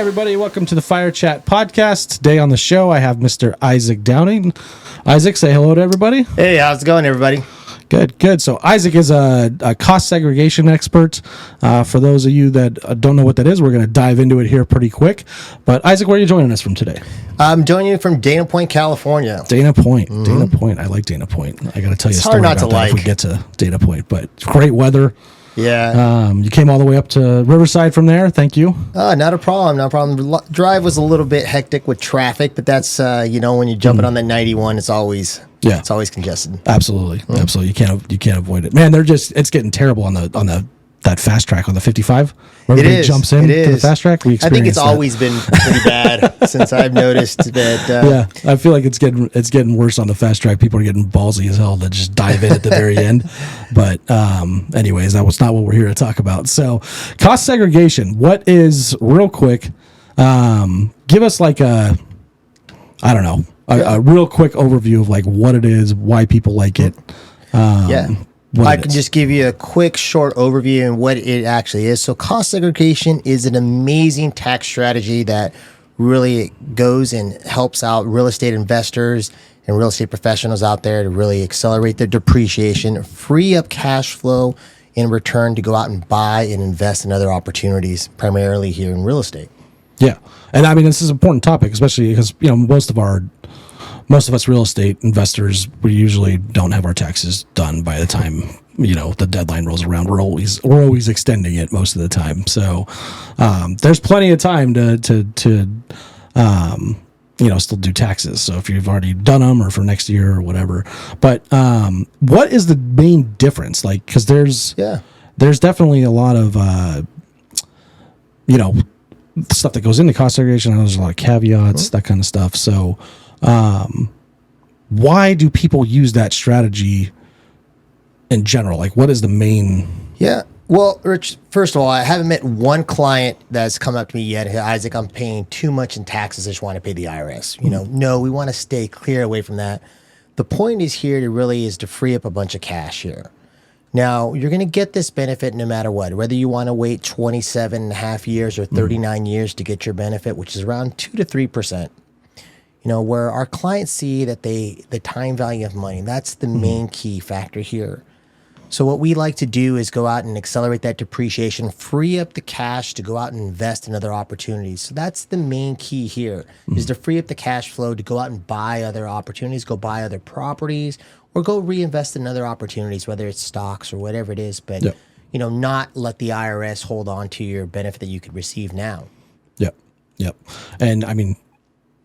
everybody. Welcome to the Fire Chat podcast. Today on the show, I have Mr. Isaac Downing. Isaac, say hello to everybody. Hey, how's it going, everybody? Good. So Isaac is a cost segregation expert. For those of you that don't know what that is, we're going to dive into it here pretty quick. But Isaac, where are you joining us from today? I'm joining you from Dana Point, California. Dana Point. Dana Point. I like Dana Point. I got to tell you a story hard not about to that if we get to Dana Point. But it's great weather. Yeah. You came all the way up to Riverside from there. Thank you. Not a problem. The drive was a little bit hectic with traffic, but that's when you're jumping on the 91, it's always congested. Absolutely. You can't avoid it. Man, it's getting terrible on that fast track on the 55. Where everybody jumps in to the fast track. I think it's always been pretty bad since I've noticed that. I feel like it's getting worse on the fast track. People are getting ballsy as hell to just dive in at the very end. But anyways, that was not what we're here to talk about. So, cost segregation. What is, real quick, give us like a real quick overview of like what it is, why people like it. I can just give you a quick, short overview and what it actually is. So cost segregation is an amazing tax strategy that really goes and helps out real estate investors and real estate professionals out there to really accelerate their depreciation, free up cash flow in return to go out and buy and invest in other opportunities, primarily here in real estate. Yeah. And I mean, this is an important topic, especially because, most of us real estate investors, we usually don't have our taxes done by the time, the deadline rolls around. We're always extending it most of the time. So, there's plenty of time to still do taxes. So if you've already done them or for next year or whatever, but, what is the main difference? Like, cause there's definitely a lot of, stuff that goes into cost segregation. I know there's a lot of caveats, that kind of stuff. So, why do people use that strategy in general? Like, what is the main? Yeah. Well, Rich, first of all, I haven't met one client that's come up to me yet. Isaac, I'm paying too much in taxes. I just want to pay the IRS. No, we want to stay clear away from that. The point is to free up a bunch of cash here. Now, you're going to get this benefit no matter what, whether you want to wait 27 and a half years or 39 years to get your benefit, which is around 2 to 3%. Where our clients see that the time value of money, that's the main key factor here. So what we like to do is go out and accelerate that depreciation, free up the cash to go out and invest in other opportunities. So that's the main key here, is to free up the cash flow to go out and buy other opportunities, go buy other properties, or go reinvest in other opportunities, whether it's stocks or whatever it is, but not let the IRS hold on to your benefit that you could receive now. Yep. And I mean,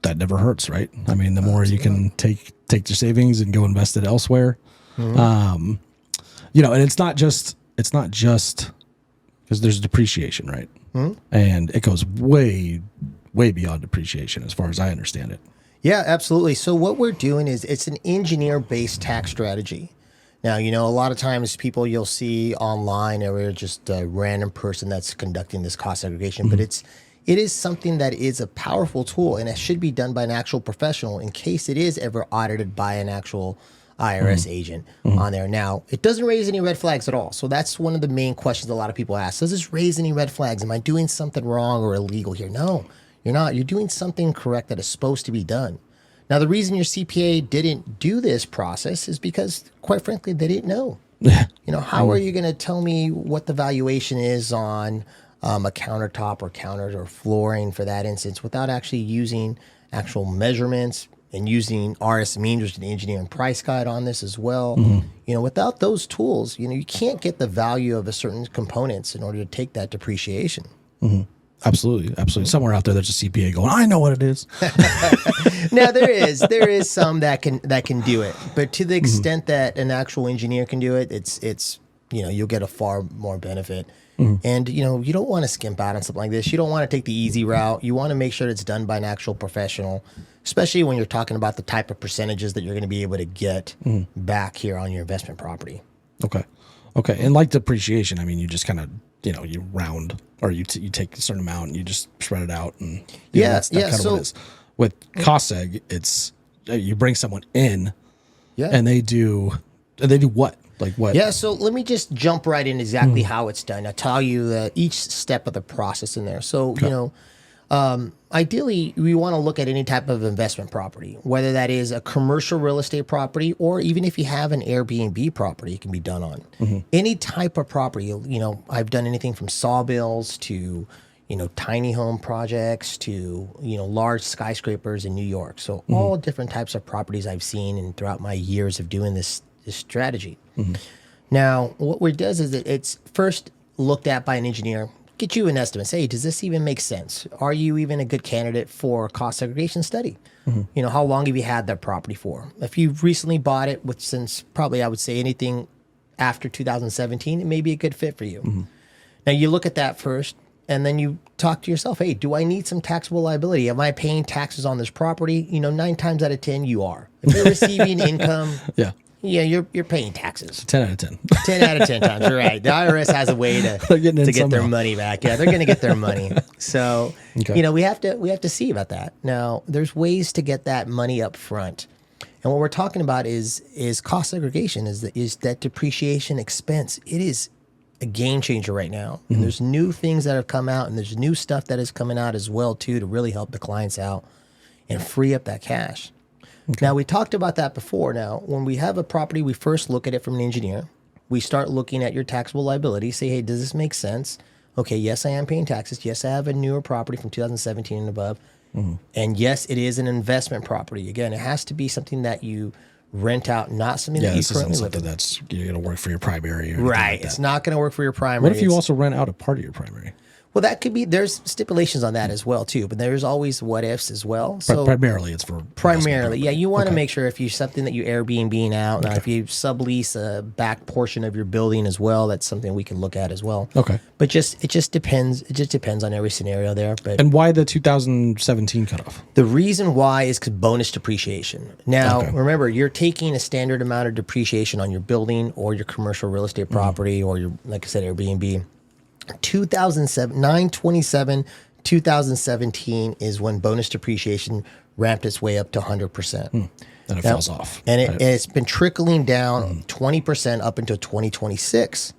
that never hurts, right? I mean, the more you can take your savings and go invest it elsewhere, and it's not just because there's depreciation, right? And it goes way beyond depreciation as far as I understand it. Yeah, absolutely. So what we're doing is it's an engineer-based tax strategy. Now, a lot of times people you'll see online or just a random person that's conducting this cost segregation, but it is something that is a powerful tool, and it should be done by an actual professional in case it is ever audited by an actual IRS agent on there. Now, it doesn't raise any red flags at all. So that's one of the main questions a lot of people ask. Does this raise any red flags? Am I doing something wrong or illegal here? No, you're not. You're doing something correct that is supposed to be done. Now, the reason your CPA didn't do this process is because, quite frankly, they didn't know. How are you going to tell me what the valuation is on a countertop or counters or flooring for that instance without actually using actual measurements and using RS means, which is the engineering price guide on this as well. Without those tools, you can't get the value of a certain components in order to take that depreciation. Absolutely. Somewhere out there's a CPA going, I know what it is. Now there is some that can do it, but to the extent that an actual engineer can do it, it's you'll get a far more benefit. And, you don't want to skimp out on something like this. You don't want to take the easy route. You want to make sure it's done by an actual professional, especially when you're talking about the type of percentages that you're going to be able to get back here on your investment property. Okay. And like depreciation, I mean, you just kind of, you round or you take a certain amount and you just spread it out. And that's kind of what it is. With cost seg, it's you bring someone in and they do what? Like what? Yeah, so let me just jump right in exactly how it's done. I'll tell you each step of the process in there. So, Ideally, we want to look at any type of investment property, whether that is a commercial real estate property or even if you have an Airbnb property, it can be done on. Any type of property. You know, I've done anything from sawmills to, you know, tiny home projects to, you know, large skyscrapers in New York. So all different types of properties I've seen and throughout my years of doing this strategy. Now, what it does is that it's first looked at by an engineer, get you an estimate. Say, does this even make sense? Are you even a good candidate for a cost segregation study? You know, how long have you had that property for? If you've recently bought it, since probably I would say anything after 2017, it may be a good fit for you. Now you look at that first, and then you talk to yourself, hey, do I need some taxable liability? Am I paying taxes on this property? You know, 9 times out of 10, you are. If you're receiving income, yeah, you're paying taxes. 10 out of 10. 10 out of 10 times, you're right. The IRS has a way to get their money back. Yeah, they're going to get their money. So, you know, we have to see about that. Now, there's ways to get that money up front. And what we're talking about is cost segregation, is that depreciation expense. It is a game changer right now. And there's new things that have come out, and there's new stuff that is coming out as well, too, to really help the clients out and free up that cash. Now, we talked about that before. Now, when we have a property, we first look at it from an engineer. We start looking at your taxable liability, say, hey, does this make sense? Okay, yes, I am paying taxes. Yes, I have a newer property from 2017 and above. And yes, it is an investment property. Again, it has to be something that you rent out, not something that you currently live in. That's you're going to work for your primary. Or right. Like it's not going to work for your primary. What if you also rent out a part of your primary? Well, that could be, there's stipulations on that as well, too, but there's always what ifs as well. So primarily it's for primarily, yeah. You want to make sure if you something that you Airbnb out, now if you sublease a back portion of your building as well, that's something we can look at as well. Okay. But it just depends. It just depends on every scenario there. And why the 2017 cutoff? The reason why is because bonus depreciation. Now, remember, you're taking a standard amount of depreciation on your building or your commercial real estate property or your, like I said, Airbnb. 9/27, 2017 is when bonus depreciation ramped its way up to 100%. And it falls off. And it's been trickling down 20% up until 2026.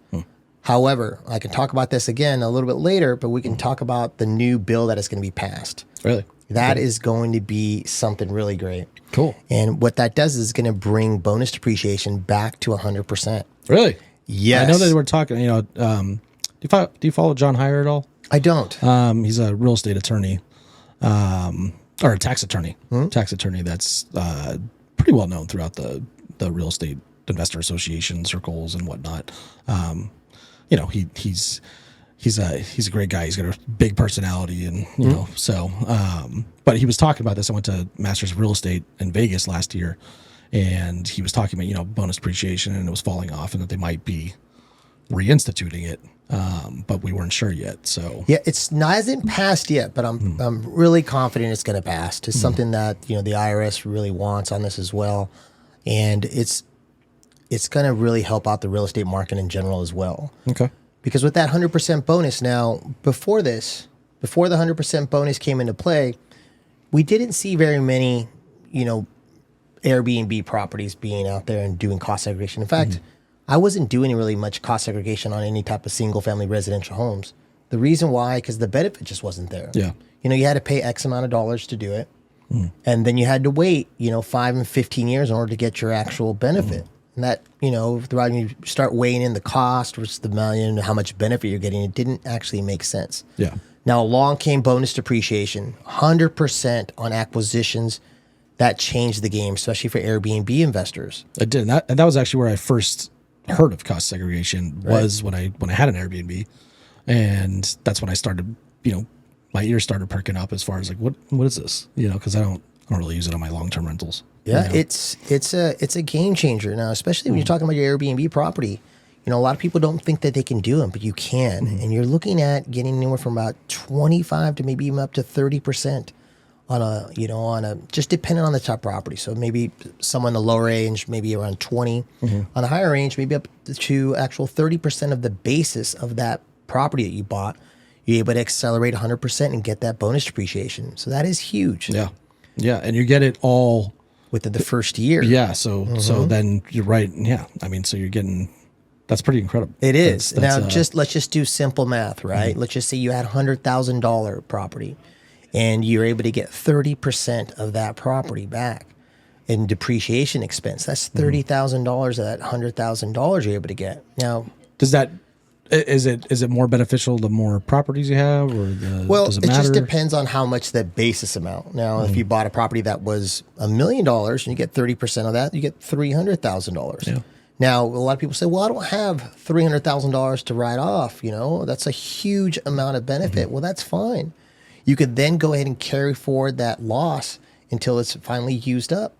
However, I can talk about this again a little bit later, but we can talk about the new bill that is going to be passed. Really? That is going to be something really great. Cool. And what that does is going to bring bonus depreciation back to 100%. Really? Yes. I know that we're talking, you know, do you follow John Heyer at all? I don't. He's a real estate attorney, or a tax attorney. Tax attorney that's pretty well known throughout the real estate investor association circles and whatnot. You know, he's a great guy. He's got a big personality, and you know, so. But he was talking about this. I went to Masters of Real Estate in Vegas last year, and he was talking about, you know, bonus depreciation, and it was falling off, and that they might be reinstituting it. But we weren't sure yet. So yeah, it's not hasn't passed yet, but I'm really confident it's going to pass. It's something that, you know, the IRS really wants on this as well, and it's going to really help out the real estate market in general as well. Okay. Because with that 100% bonus now, before the 100% bonus came into play, we didn't see very many, you know, Airbnb properties being out there and doing cost segregation. In fact, I wasn't doing really much cost segregation on any type of single family residential homes. The reason why, because the benefit just wasn't there. Yeah. You know, you had to pay X amount of dollars to do it. And then you had to wait, you know, 5 and 15 years in order to get your actual benefit. And that, you know, throughout you start weighing in the cost versus the million, how much benefit you're getting, it didn't actually make sense. Yeah. Now along came bonus depreciation, 100% on acquisitions. That changed the game, especially for Airbnb investors. It did. And that was actually where I first heard of cost segregation, was when I had an Airbnb, and that's when I started, you know, my ears started perking up as far as like, what is this? You know, because I don't really use it on my long-term rentals. Yeah, you know? it's a game changer now, especially when you're talking about your Airbnb property. You know, a lot of people don't think that they can do them, but you can. And you're looking at getting anywhere from about 25 to maybe even up to 30% on a just depending on the type of property. So maybe some on the lower range, maybe around 20. On the higher range, maybe up to actual 30% of the basis of that property that you bought. You're able to accelerate 100% and get that bonus depreciation. So that is huge. Yeah. Yeah. And you get it all within the first year. Yeah. So then you're right. Yeah. I mean, so you're getting, that's pretty incredible. It is. That's, let's just do simple math, right? Let's just say you had $100,000 property and you're able to get 30% of that property back in depreciation expense. That's $30,000 of that $100,000 you're able to get. Now, is it more beneficial the more properties you have, or does it matter? Just depends on how much that basis amount. Now, if you bought a property that was $1 million and you get 30% of that, you get $300,000. Yeah. Now, a lot of people say, well, I don't have $300,000 to write off. That's a huge amount of benefit. Well, that's fine. You could then go ahead and carry forward that loss until it's finally used up.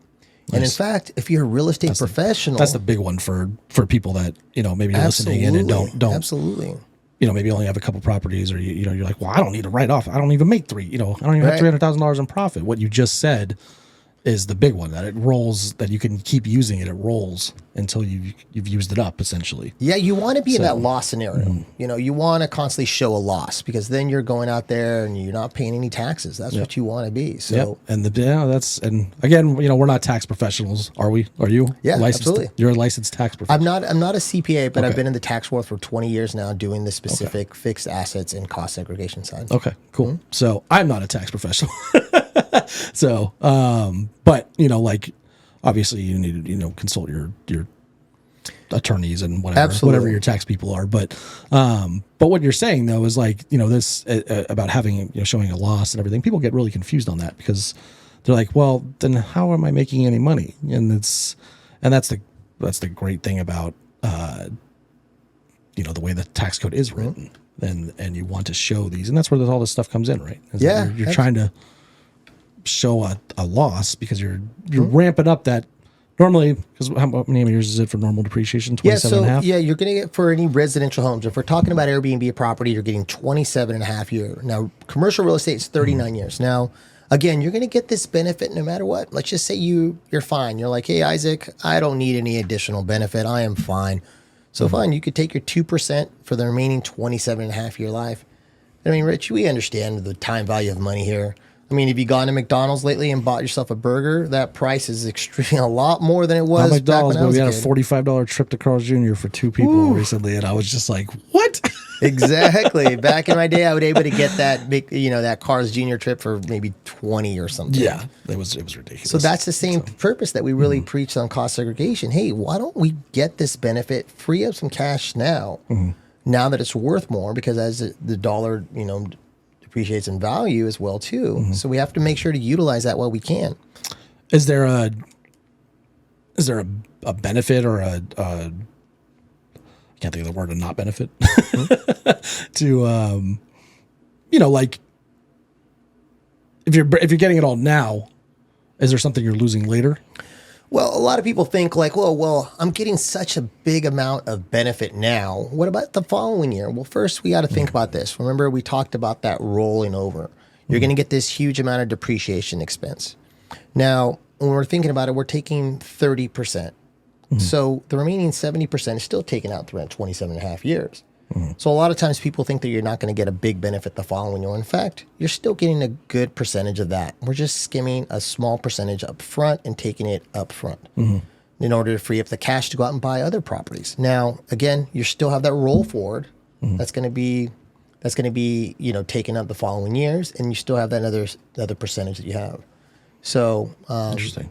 Nice. And in fact, if you're a real estate professional, that's the big one for people that, maybe listening in and don't absolutely, maybe only have a couple properties, or you're like, well, I don't need to write off. I don't even make I don't even have $300,000 in profit. What you just said is the big one, that it rolls, that you can keep using it. It rolls until you've used it up, essentially. Yeah, you want to be in that loss scenario. You want to constantly show a loss, because then you're going out there and you're not paying any taxes. That's what you want to be. So, and again, we're not tax professionals, are we? Are you? Yeah, absolutely. You're a licensed tax professional. I'm not a CPA, but I've been in the tax world for 20 years now, doing the specific fixed assets and cost segregation side. Okay, cool. So I'm not a tax professional. So, but obviously you need to, consult your attorneys and whatever your tax people are. But what you're saying though is this about having, showing a loss and everything. People get really confused on that, because they're like, well, then how am I making any money? And that's the great thing about, the way the tax code is written, and you want to show these, and that's where all this stuff comes in, right? You're trying to show a loss, because you're ramping up that normally, because how many years is it for normal depreciation? 27 and a half? Yeah, you're going to get, for any residential homes, if we're talking about Airbnb property, you're getting 27 and a half years. Now, commercial real estate is 39 years. Now, again, you're going to get this benefit no matter what. Let's just say you're fine. You're like, hey, Isaac, I don't need any additional benefit. I am fine. So fine, you could take your 2% for the remaining 27 and a half year life. I mean, Rich, we understand the time value of money here. I mean, have you gone to McDonald's lately and bought yourself a burger? That price is extremely a lot more than it was. Not McDonald's, but we had a $45 trip to Carl's Jr. for two people recently, and I was just like, "What?" Exactly. Back in my day, I would able to get that big, that Carl's Jr. trip for maybe 20 or something. Yeah, it was ridiculous. So that's the same purpose that we really preach on cost segregation. Hey, why don't we get this benefit, free up some cash now, now that it's worth more, because as the dollar, appreciates in value as well too. So we have to make sure to utilize that while we can. Is there a benefit, or I can't think of the word, a not benefit to if you're getting it all now, is there something you're losing later? Well, a lot of people think like, well, I'm getting such a big amount of benefit now. What about the following year? Well, first we got to think about this. Remember, we talked about that rolling over. You're going to get this huge amount of depreciation expense. Now, when we're thinking about it, we're taking 30%. So the remaining 70% is still taken out throughout 27 and a half years. So a lot of times people think that you're not going to get a big benefit the following year. In fact, you're still getting a good percentage of that. We're just skimming a small percentage up front and taking it up front in order to free up the cash to go out and buy other properties. Now, again, you still have that roll forward. That's going to be taken up the following years, and you still have that other percentage that you have. So Interesting.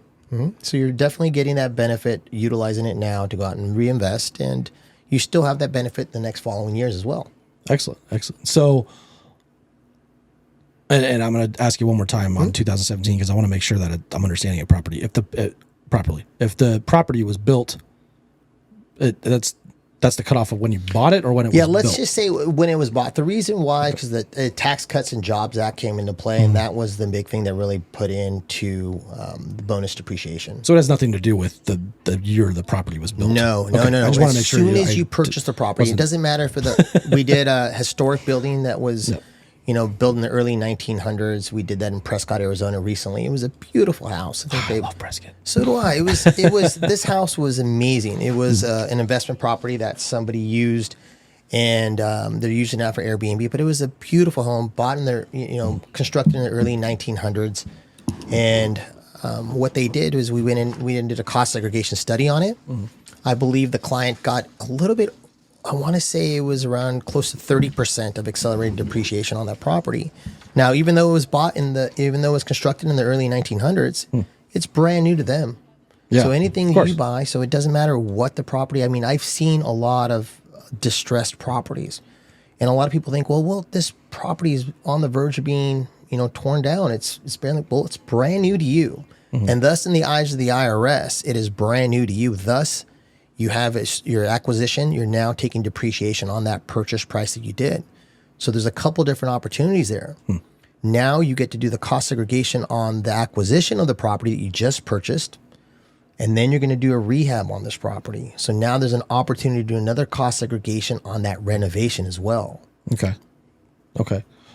So you're definitely getting that benefit, utilizing it now to go out and reinvest, and you still have that benefit the next following years as well. Excellent. So, and I'm going to ask you one more time on 2017, because I want to make sure that I'm understanding it properly. If the property was built, that's the cutoff of when you bought it, or when it was built? Yeah, let's just say when it was bought. The reason why, because the Tax Cuts and Jobs Act came into play, and that was the big thing that really put into the bonus depreciation. So it has nothing to do with the year the property was built? No. I just want to make sure. As soon as you purchase the property, it doesn't matter we did a historic building that was built in the early 1900s. We did that in Prescott, Arizona recently. It was a beautiful house. I love Prescott. So do I. It was this house was amazing. It was an investment property that somebody used, and they're using that for Airbnb, but it was a beautiful home bought in their, constructed in the early 1900s. And what they did was we went in and did a cost segregation study on it. I believe the client got a little bit I want to say it was around close to 30% of accelerated depreciation on that property. Now, even though it was constructed in the early 1900s, it's brand new to them. Yeah, so anything you buy, so it doesn't matter what the property. I mean, I've seen a lot of distressed properties, and a lot of people think, well, this property is on the verge of being, torn down. It's barely, well, it's brand new to you, and thus, in the eyes of the IRS, it is brand new to you. Thus, you have your acquisition. You're now taking depreciation on that purchase price that you did. So there's a couple different opportunities there. Now you get to do the cost segregation on the acquisition of the property that you just purchased. And then you're going to do a rehab on this property. So now there's an opportunity to do another cost segregation on that renovation as well. Okay.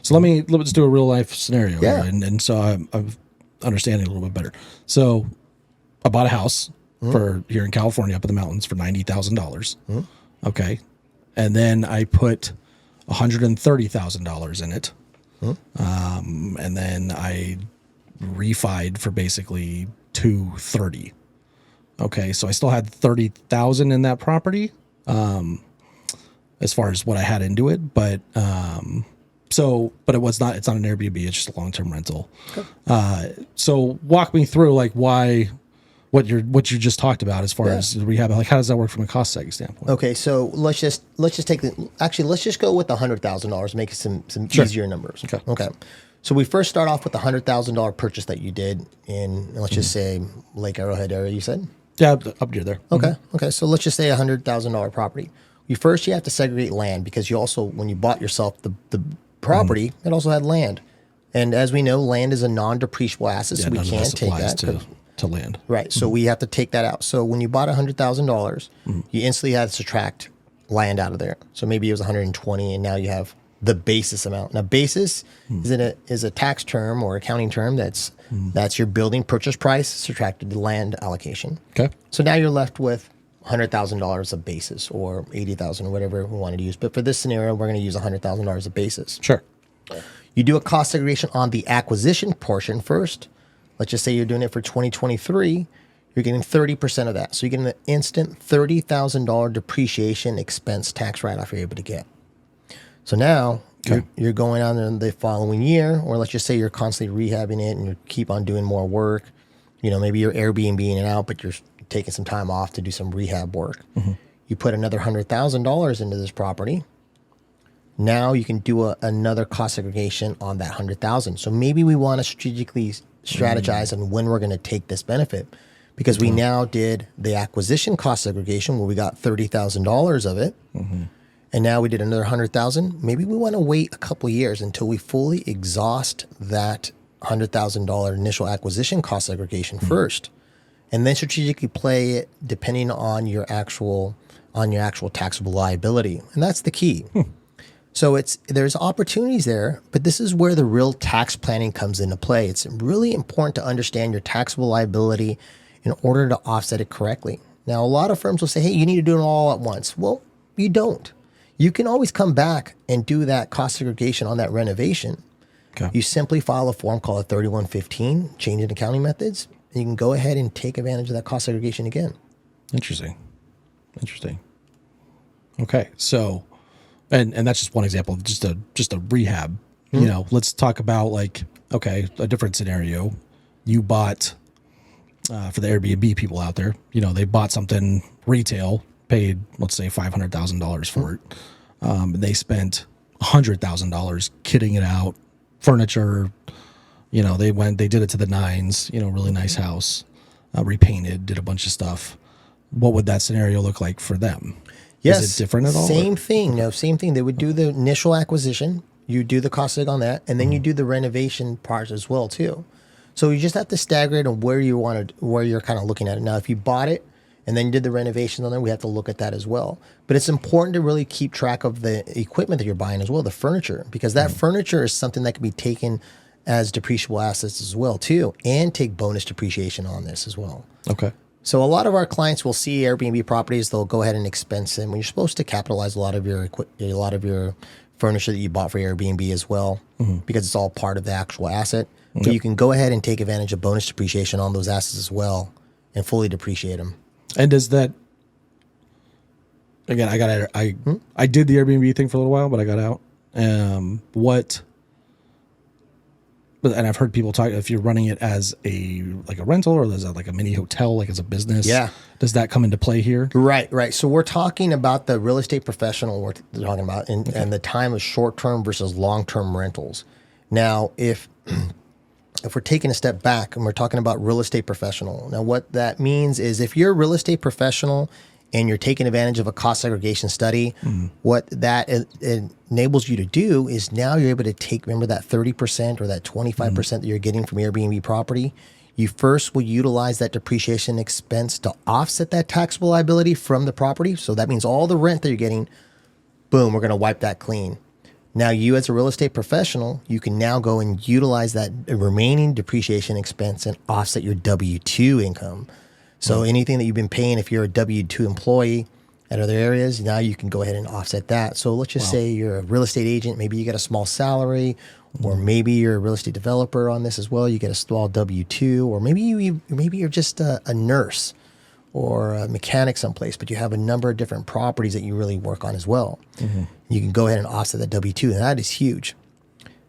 So let's do a real life scenario. Yeah. Here, and so I'm understanding a little bit better. So I bought a house for here in California up in the mountains for $90,000. Okay. And then I put $130,000 in it. And then I refied for basically $230,000. Okay, so I still had $30,000 in that property, as far as what I had into it, but but it's not an Airbnb, it's just a long-term rental. Okay. So walk me through like what you just talked about as far as rehab, like how does that work from a cost seg standpoint? Okay, so let's just let's just go with $100,000, make it some easier numbers. Okay. So we first start off with the $100,000 purchase that you did in, let's just say, Lake Arrowhead area, you said? Yeah, up near there. Okay. So let's just say $100,000 property. You have to segregate land because you also, when you bought yourself the property, it also had land. And as we know, land is a non-depreciable asset, so we can't take that. To land. Right. So we have to take that out. So when you bought $100,000, you instantly had to subtract land out of there. So maybe it was 120, and now you have the basis amount. Now, basis is a tax term or accounting term that's your building purchase price subtracted the land allocation. Okay. So now you're left with $100,000 of basis, or $80,000, or whatever we wanted to use. But for this scenario, we're going to use $100,000 of basis. Sure. You do a cost segregation on the acquisition portion first. Let's just say you're doing it for 2023. You're getting 30% of that. So you're getting an instant $30,000 depreciation expense tax write-off you're able to get. So now you're going on in the following year, or let's just say you're constantly rehabbing it and you keep on doing more work. Maybe you're Airbnb-ing it out, but you're taking some time off to do some rehab work. You put another $100,000 into this property. Now you can do another cost segregation on that $100,000. So maybe we want to strategically strategize on when we're going to take this benefit, because we now did the acquisition cost segregation where we got $30,000 of it. And now we did another $100,000. Maybe we want to wait a couple of years until we fully exhaust that $100,000 initial acquisition cost segregation first, and then strategically play it depending on your actual taxable liability. And that's the key. So there's opportunities there, but this is where the real tax planning comes into play. It's really important to understand your taxable liability in order to offset it correctly. Now, a lot of firms will say, hey, you need to do it all at once. Well, you don't. You can always come back and do that cost segregation on that renovation. Okay. You simply file a form called a 3115, change in accounting methods, and you can go ahead and take advantage of that cost segregation again. Interesting. Okay, so, and that's just one example of just a rehab. Let's talk about a different scenario. You bought, for the Airbnb people out there, they bought something retail, paid, let's say $500,000 for it. And they spent $100,000 kitting it out, furniture, they did it to the nines, really nice house, repainted, did a bunch of stuff. What would that scenario look like for them? Yes. Is it different at all? Same thing. No, same thing. They would do the initial acquisition. You do the cost seg on that, and then you do the renovation part as well too. So you just have to stagger it on where you're kind of looking at it. Now, if you bought it and then you did the renovations on there, we have to look at that as well. But it's important to really keep track of the equipment that you're buying as well, the furniture, because that furniture is something that can be taken as depreciable assets as well too, and take bonus depreciation on this as well. Okay. So a lot of our clients will see Airbnb properties, they'll go ahead and expense them. When you're supposed to capitalize a lot of your furniture that you bought for Airbnb as well, because it's all part of the actual asset. Yep. But you can go ahead and take advantage of bonus depreciation on those assets as well and fully depreciate them. And does that, again, I did the Airbnb thing for a little while, but I got out. And I've heard people talk, if you're running it as a rental, or as like a mini hotel, like as a business, does that come into play here? Right. So we're talking about the real estate professional we're talking about, and the time of short-term versus long-term rentals. Now, if we're taking a step back and we're talking about real estate professional, now what that means is if you're a real estate professional and you're taking advantage of a cost segregation study, what that enables you to do is now you're able to take, remember that 30% or that 25% that you're getting from Airbnb property, you first will utilize that depreciation expense to offset that taxable liability from the property. So that means all the rent that you're getting, boom, we're going to wipe that clean. Now you as a real estate professional, you can now go and utilize that remaining depreciation expense and offset your W-2 income. So anything that you've been paying, if you're a W-2 employee at other areas, now you can go ahead and offset that. So let's just say you're a real estate agent, maybe you get a small salary, or maybe you're a real estate developer on this as well. You get a small W-2, or maybe you're just a nurse or a mechanic someplace, but you have a number of different properties that you really work on as well. You can go ahead and offset that W-2, and that is huge.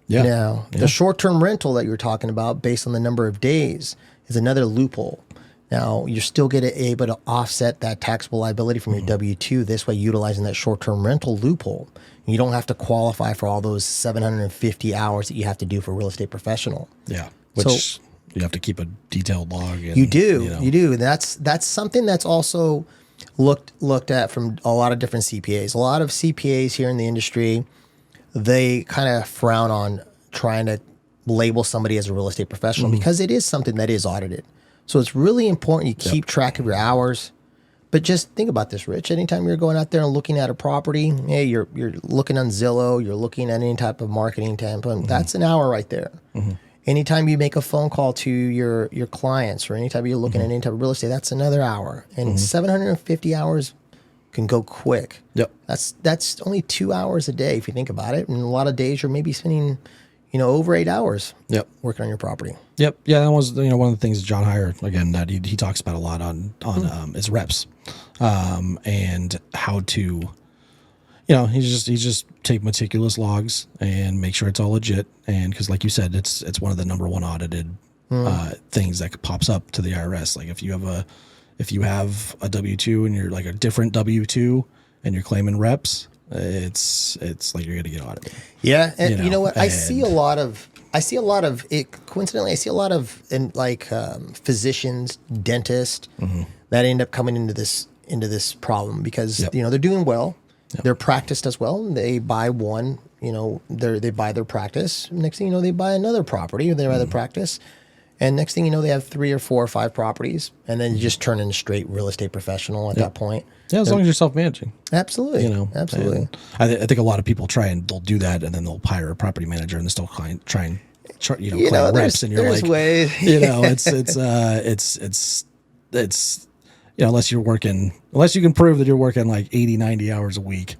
Now, the short-term rental that you were talking about based on the number of days is another loophole. Now, you're still able to offset that taxable liability from your W-2 this way, utilizing that short-term rental loophole. You don't have to qualify for all those 750 hours that you have to do for a real estate professional. Yeah, which you have to keep a detailed log. And, you do. That's something that's also looked at from a lot of different CPAs. A lot of CPAs here in the industry, they kind of frown on trying to label somebody as a real estate professional because it is something that is audited. So it's really important you keep track of your hours. But just think about this, Rich. Anytime you're going out there and looking at a property, hey, you're looking on Zillow, you're looking at any type of marketing template, that's an hour right there. Anytime you make a phone call to your clients, or anytime you're looking at any type of real estate, that's another hour. And 750 hours can go quick. Yep. That's only 2 hours a day if you think about it. And a lot of days you're maybe spending over 8 hours working on your property. Yep. Yeah, that was one of the things John Heyer, again, that he talks about a lot on is reps, and how to, he's just take meticulous logs and make sure it's all legit. And because, like you said, it's one of the number one audited things that pops up to the IRS. Like if you have a W-2 and you're like a different W-2 and you're claiming reps, it's like you're gonna get audited. Yeah, and you know what? I see a lot of it. Coincidentally, I see a lot of physicians, dentists that end up coming into this problem because they're doing well, they're practiced as well. And they buy one, they buy their practice. Next thing you know, they buy another property, or they buy their practice. And next thing you know, they have 3 or 4 or 5 properties, and then you just turn into straight real estate professional at that point. Yeah, as long as you're self-managing. Absolutely. Absolutely. I think a lot of people they'll do that, and then they'll hire a property manager and they still try and claim reps, and you're like, ways. it's unless you can prove that you're working like 80, 90 hours a week,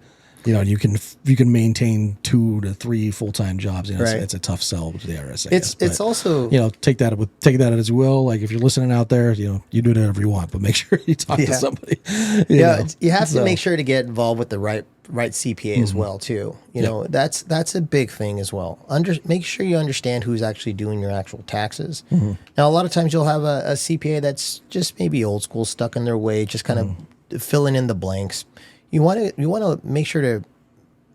and you can maintain 2 to 3 full-time jobs. It's a tough sell to the IRS. It's also take that as you will. Like if you're listening out there, you do whatever you want, but make sure you talk to somebody. You have to make sure to get involved with the right CPA as well too. That's a big thing as well. Make sure you understand who's actually doing your actual taxes. Now, a lot of times you'll have a CPA that's just maybe old school, stuck in their way, just kind of filling in the blanks. You want to make sure to,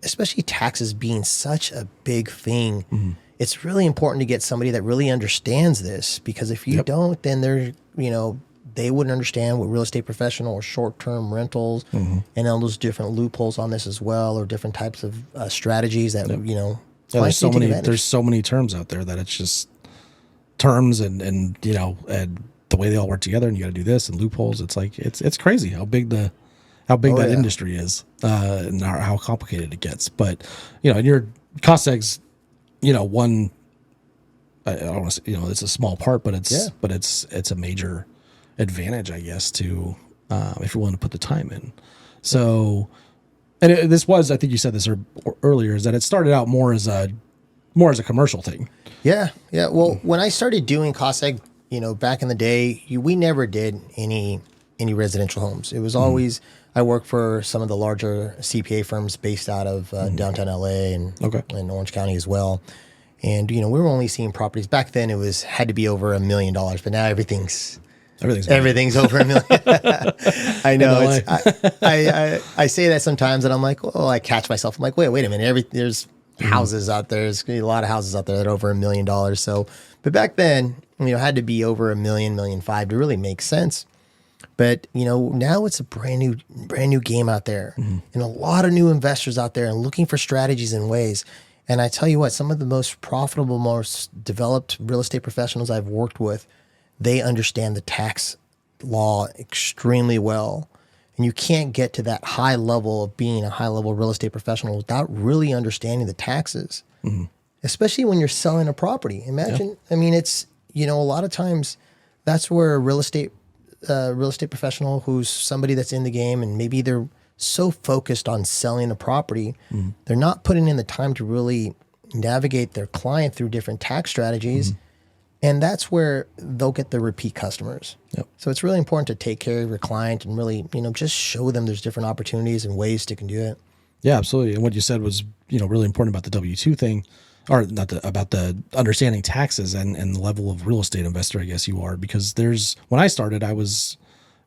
especially taxes being such a big thing, it's really important to get somebody that really understands this, because if you don't, then they wouldn't understand what real estate professional or short-term rentals and all those different loopholes on this as well, or different types of strategies that there's so many terms out there that it's just terms and the way they all work together, and you got to do this and loopholes. It's like it's crazy how big that industry is, and how complicated it gets. But in your cost segs, one, I don't want to say, it's a small part, but it's a major advantage, I guess, to if you're willing to put the time in. So, and this was, I think you said this earlier, is that it started out more as a commercial thing. Yeah. Well, when I started doing cost seg, back in the day, we never did any residential homes. It was always I work for some of the larger CPA firms based out of downtown LA and Orange County as well. And we were only seeing properties back then. It had to be over $1 million, but now everything's over $1 million. I know. I say that sometimes, and I'm like, oh, I catch myself. I'm like, wait a minute. There's houses out there. There's a lot of houses out there that are over $1 million. So, but back then, it had to be over $1 million, $1.5 million to really make sense. But now it's a brand new game out there, and a lot of new investors out there and looking for strategies and ways. And I tell you what, some of the most profitable, most developed real estate professionals I've worked with, they understand the tax law extremely well. And you can't get to that high level of being a high level real estate professional without really understanding the taxes, especially when you're selling a property. Imagine, I mean, it's, a lot of times that's where a real estate professional who's somebody that's in the game, and maybe they're so focused on selling a property, they're not putting in the time to really navigate their client through different tax strategies. And that's where they'll get the repeat customers. Yep. So it's really important to take care of your client and really, just show them there's different opportunities and ways to can do it. Yeah, absolutely. And what you said was, really important about the W-2 thing, or about the understanding taxes and the level of real estate investor, I guess you are, because when I started, I was,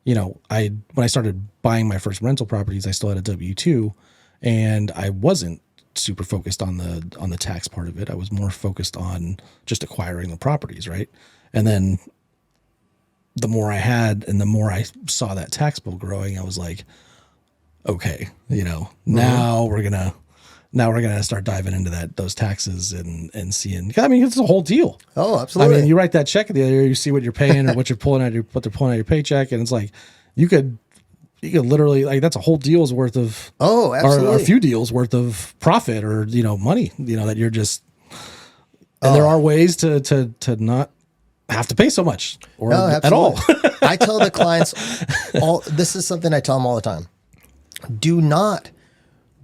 when I started buying my first rental properties, I still had a W-2, and I wasn't super focused on the tax part of it. I was more focused on just acquiring the properties, right? And then the more I had and the more I saw that tax bill growing, I was like, okay, now we're gonna start diving into those taxes and seeing. I mean, it's a whole deal. Oh, absolutely. I mean, you write that check at the other year, you see what you're paying or what they're pulling out your paycheck, and it's like you could literally, like, that's a whole deal's worth of, absolutely, or a few deals worth of profit or money, that you're just. And there are ways to not have to pay so much or at all. I tell the clients this is something I tell them all the time. Do not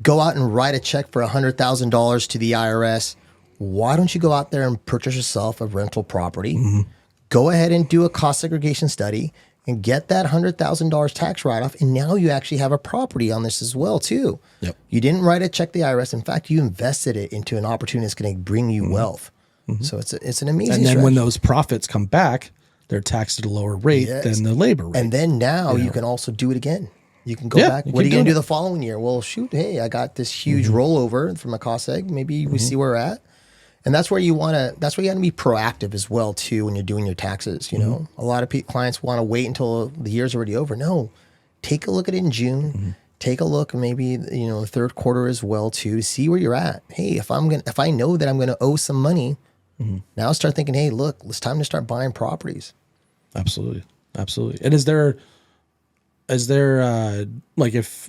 go out and write a check for $100,000 to the IRS. Why don't you go out there and purchase yourself a rental property? Go ahead and do a cost segregation study and get that $100,000 tax write-off. And now you actually have a property on this as well, too. Yep. You didn't write a check to the IRS. In fact, you invested it into an opportunity that's going to bring you wealth. So it's an amazing And then strategy. when those profits come back, they're taxed at a lower rate than the labor rate. And then now you can also do it again. You can go back. What are you going to do the following year? Well, shoot, hey, I got this huge rollover from a cost seg. Maybe we see where we're at. And that's where you want to be proactive as well, too, when you're doing your taxes. A lot of clients want to wait until the year's already over. No, take a look at it in June. Take a look, maybe, the third quarter as well, too, to see where you're at. Hey, if I know that I'm going to owe some money, now start thinking, hey, look, it's time to start buying properties. Absolutely. And is there like, if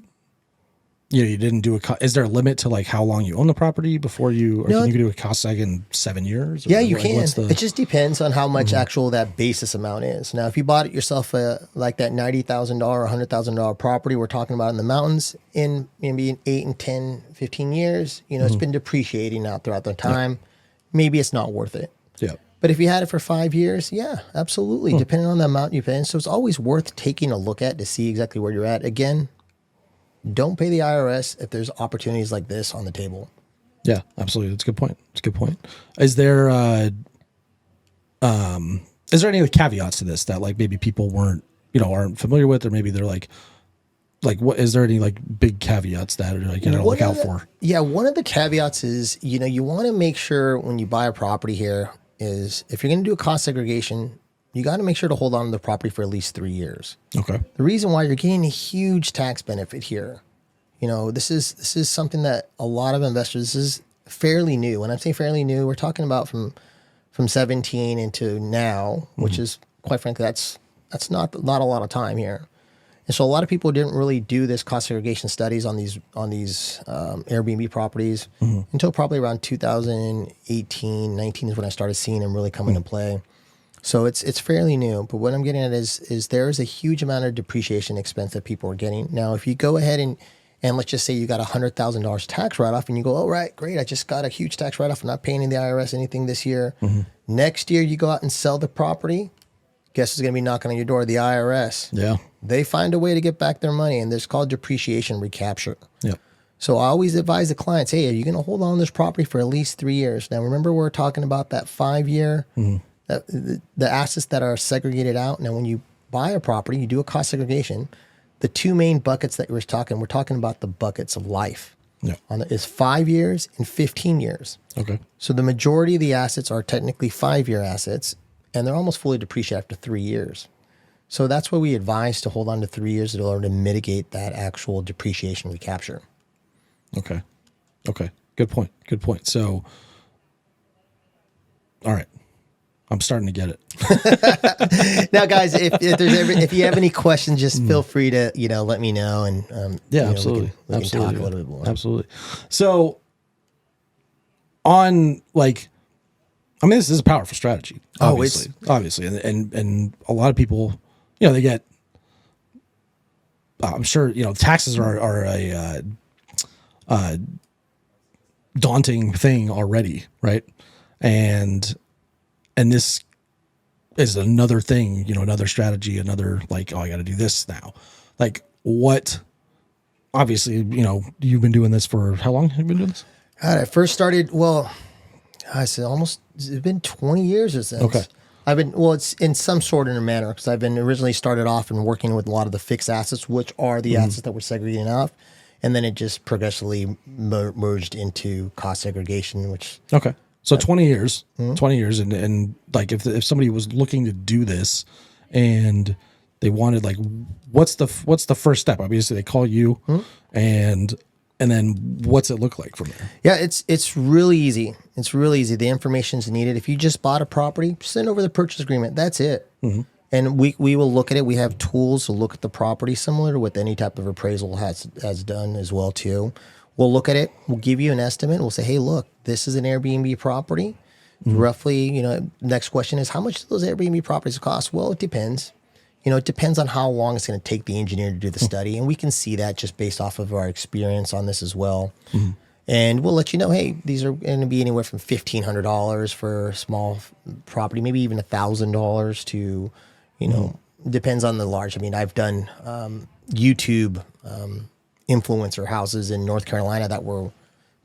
you didn't do is there a limit to like how long you own the property before you, or can you do a cost seg in 7 years? Yeah, you can. It just depends on how much actual that basis amount is. Now, if you bought it yourself, like that $90,000 or $100,000 property we're talking about in the mountains, in maybe 8 and 10, 15 years, it's been depreciating out throughout the time. Maybe it's not worth it. Yeah. But if you had it for 5 years, yeah, absolutely. Depending on the amount you pay in. So it's always worth taking a look at to see exactly where you're at. Again, don't pay the IRS if there's opportunities like this on the table. Yeah, absolutely. That's a good point. Is there any other caveats to this that like maybe people aren't familiar with, or maybe they're like what, is there any like big caveats that are like, look out for? Yeah. One of the caveats is, you want to make sure when you buy a property here is if you're going to do a cost segregation, you got to make sure to hold on to the property for at least 3 years. Okay. The reason why you're getting a huge tax benefit here, this is something that a lot of investors, this is fairly new. When I say fairly new, we're talking about from 17 into now, which is, quite frankly, that's not a lot of time here. And so a lot of people didn't really do this cost segregation studies on these Airbnb properties until probably around 2018, 19 is when I started seeing them really come into play. So it's fairly new. But what I'm getting at is there is a huge amount of depreciation expense that people are getting. Now, if you go ahead and let's just say you got $100,000 tax write-off and you go, oh, right, great, I just got a huge tax write-off. I'm not paying the IRS anything this year. Next year, you go out and sell the property. Guess who's going to be knocking on your door? The IRS. Yeah. they find a way to get back their money, and it's called depreciation recapture. Yep. So I always advise the clients, hey, are you going to hold on to this property for at least 3 years? Now, remember we're talking about that 5 year, the assets that are segregated out. Now, when you buy a property, you do a cost segregation. The two main buckets that we're talking about the buckets of life. Yeah. Is 5 years and 15 years. Okay. So the majority of the assets are technically 5 year assets, and they're almost fully depreciated after 3 years. So that's why we advise to hold on to 3 years in order to mitigate that actual depreciation recapture. Okay. Okay. Good point. Good point. So, all right. I'm starting to get it. Now, guys, if you have any questions, just feel free to, let me know. And absolutely. We can talk a little bit more. Absolutely. So this is a powerful strategy, obviously. And a lot of people, they get, I'm sure, taxes are a daunting thing already. Right. And this is another thing, another strategy, another I got to do this now. Obviously, you've been doing this for how long have you been doing this? God, I first started, I said it's been 20 years or so. Okay. It's in some sort of a manner because I've been originally started off and working with a lot of the fixed assets, which are the assets that we're segregating off. And then it just progressively merged into cost segregation, which. Okay. So 20 years, 20 years. And if somebody was looking to do this and they wanted, what's the first step? Obviously they call you and then what's it look like from there? Yeah, it's really easy. It's really easy. The information's needed. If you just bought a property, send over the purchase agreement. That's it. And we will look at it. We have tools to look at the property similar to what any type of appraisal has done as well too. We'll look at it. We'll give you an estimate. We'll say, hey, look, this is an Airbnb property. Roughly, next question is how much do those Airbnb properties cost? Well, it depends. It depends on how long it's going to take the engineer to do the study. And we can see that just based off of our experience on this as well. And we'll let you know, hey, these are going to be anywhere from $1,500 for a small property, maybe even $1,000 to, depends on the large. I mean, I've done YouTube influencer houses in North Carolina that were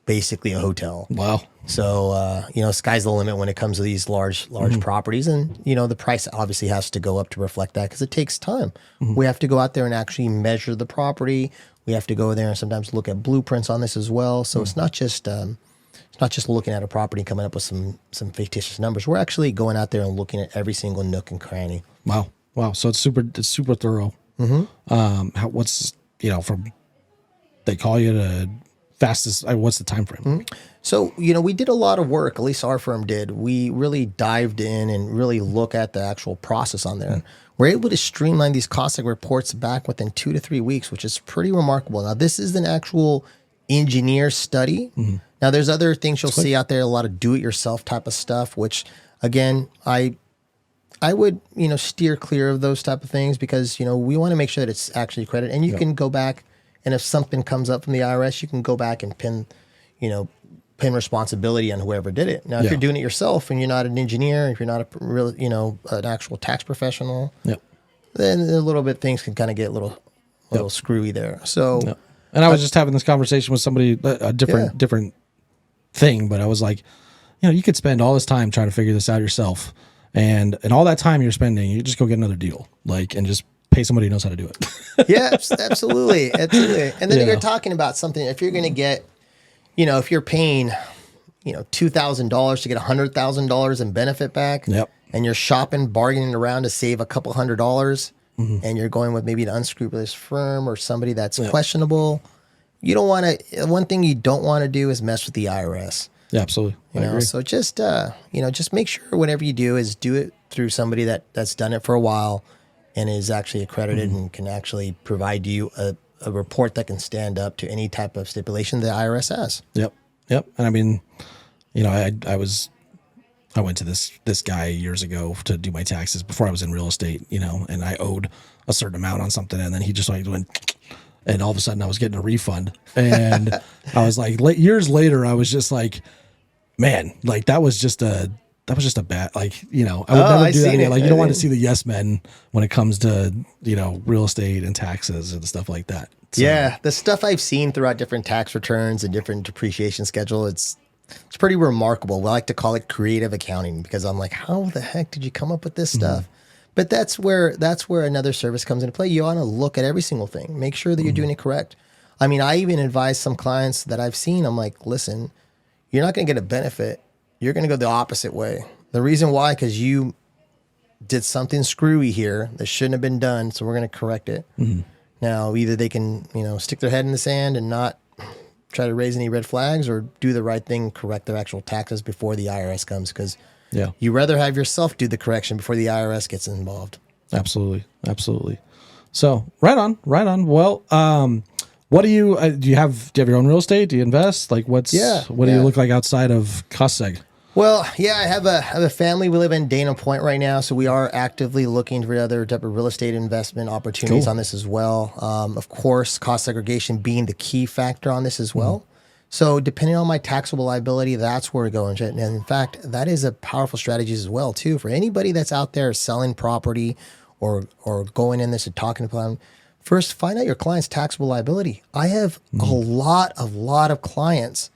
basically a hotel. Wow. So, sky's the limit when it comes to these large properties. And, the price obviously has to go up to reflect that because it takes time. We have to go out there and actually measure the property. We have to go there and sometimes look at blueprints on this as well. So it's not just looking at a property and coming up with some fictitious numbers. We're actually going out there and looking at every single nook and cranny. Wow. So it's super thorough. What's, from they call you the fastest, what's the time frame? So, we did a lot of work, at least our firm did. We really dived in and really look at the actual process on there. We're able to streamline these costing reports back within 2 to 3 weeks, which is pretty remarkable. Now, this is an actual engineer study. Now, there's other things you'll see out there, a lot of do-it-yourself type of stuff, which, again, I would, steer clear of those type of things because, we want to make sure that it's actually accredited. And you can go back, and if something comes up from the IRS, you can go back and pin responsibility on whoever did it. Now, if you're doing it yourself and you're not an engineer, if you're not a real, an actual tax professional, then a little bit things can kind of get a little screwy there. So, and I was just having this conversation with somebody, a different thing, but I was like, you could spend all this time trying to figure this out yourself, and all that time you're spending, you just go get another deal, and just pay somebody who knows how to do it. Yeah, absolutely. And then you're talking about something. If you're going to get, if you're paying, $2,000 to get $100,000 in benefit back, and you're shopping, bargaining around to save a couple $100, and you're going with maybe an unscrupulous firm or somebody that's questionable, you don't want to. One thing you don't want to do is mess with the IRS. Yeah, absolutely. I agree. So just just make sure whatever you do is do it through somebody that's done it for a while and is actually accredited and can actually provide you a report that can stand up to any type of stipulation the IRS has. Yep. And I mean, I went to this guy years ago to do my taxes before I was in real estate, and I owed a certain amount on something, and then he just went, and all of a sudden I was getting a refund, and I was like, years later, I was just like, man, that was just that was just a bad, like, you know, I would never do that again. Like, you don't want to see the yes men when it comes to, you know, real estate and taxes and stuff like that. So, yeah, the stuff I've seen throughout different tax returns and different depreciation schedule, it's pretty remarkable. We like to call it creative accounting because I'm like, how the heck did you come up with this stuff? But that's where another service comes into play. You want to look at every single thing, make sure that you're doing it correct. I mean, I even advise some clients that I've seen, I'm like, listen, you're not going to get a benefit. You're going to go the opposite way. The reason why, because you did something screwy here that shouldn't have been done, so we're going to correct it. Now, either they can, you know, stick their head in the sand and not try to raise any red flags, or do the right thing, correct their actual taxes before the IRS comes, because you rather have yourself do the correction before the IRS gets involved. Absolutely. So right on. Well, what do you have your own real estate? Do you invest? Like what do you look like outside of cost seg? Well, yeah, I have a family. We live in Dana Point right now, so we are actively looking for other type of real estate investment opportunities on this as well. Of course, cost segregation being the key factor on this as well. So depending on my taxable liability, that's where we're going. And in fact, that is a powerful strategy as well, too, for anybody that's out there selling property or going in this and talking to them. First, find out your client's taxable liability. I have a lot of clients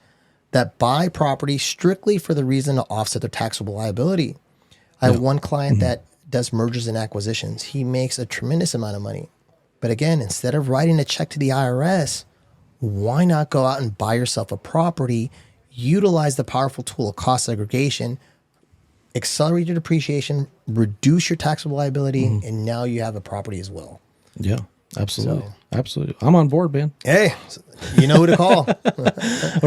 that buy property strictly for the reason to offset their taxable liability. I have one client that does mergers and acquisitions. He makes a tremendous amount of money. But again, instead of writing a check to the IRS, why not go out and buy yourself a property, utilize the powerful tool of cost segregation, accelerate your depreciation, reduce your taxable liability, and now you have a property as well. Yeah. Absolutely. Absolutely. I'm on board, man. Hey, you know who to call. All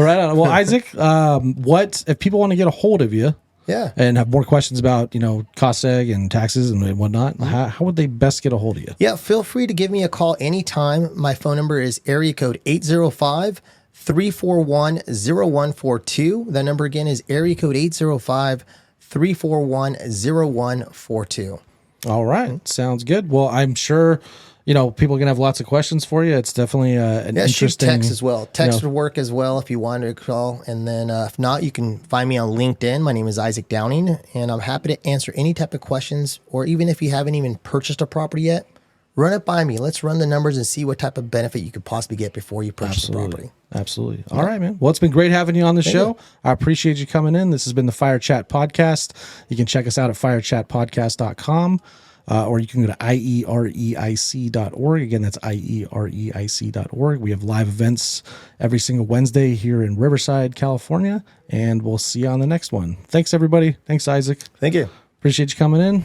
right. Well, Isaac, what if people want to get a hold of you and have more questions about, you know, cost seg and taxes and whatnot, how would they best get a hold of you? Yeah, feel free to give me a call anytime. My phone number is area code 805-341-0142. That number again is area code 805-341-0142. All right. Sounds good. Well, I'm sure, you know, people are going to have lots of questions for you. It's definitely an interesting... Shoot text as well. Text would work as well if you wanted to call. And then if not, you can find me on LinkedIn. My name is Isaac Downing, and I'm happy to answer any type of questions, or even if you haven't even purchased a property yet, run it by me. Let's run the numbers and see what type of benefit you could possibly get before you purchase the property. Absolutely. All right, man. Well, it's been great having you on the show. I appreciate you coming in. This has been the Fire Chat Podcast. You can check us out at firechatpodcast.com. Or you can go to IEREIC.org. Again, that's IEREIC.org. We have live events every single Wednesday here in Riverside, California, and we'll see you on the next one. Thanks, everybody. Thanks, Isaac. Thank you. Appreciate you coming in.